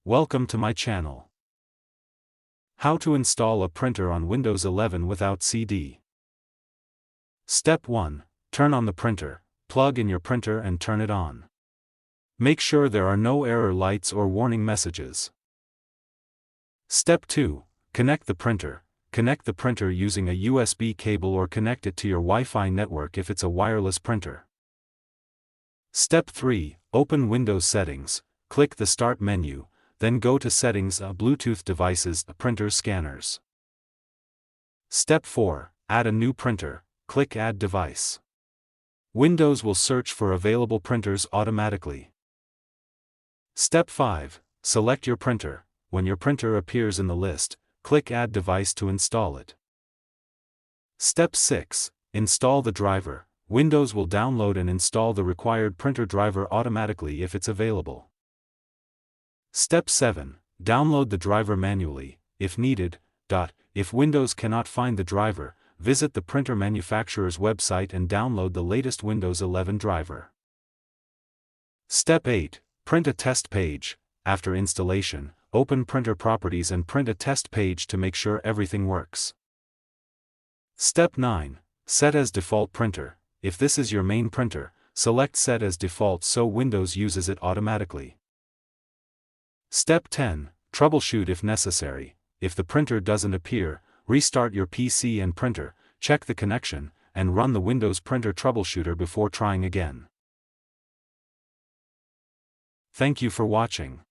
Welcome to my channel. How to install a printer on Windows 11 without CD. Step 1. Turn on the printer, plug in your printer and turn it on. Make sure there are no error lights or warning messages. Step 2. Connect the printer. Connect the printer using a USB cable or connect it to your Wi-Fi network if it's a wireless printer. Step 3. Open Windows Settings, click the Start menu, then go to Settings, Bluetooth devices, printers, scanners. Step 4. Add a new printer, click Add Device. Windows will search for available printers automatically. Step 5. Select your printer. When your printer appears in the list, click Add Device to install it. Step 6. Install the driver. Windows will download and install the required printer driver automatically if it's available. Step 7. Download the driver manually, if needed. If Windows cannot find the driver, visit the printer manufacturer's website and download the latest Windows 11 driver. Step 8. Print a test page. After installation, open Printer Properties and print a test page to make sure everything works. Step 9. Set as default printer. If this is your main printer, select Set as default so Windows uses it automatically. Step 10. Troubleshoot if necessary. If the printer doesn't appear, restart your PC and printer, check the connection, and run the Windows Printer Troubleshooter before trying again. Thank you for watching.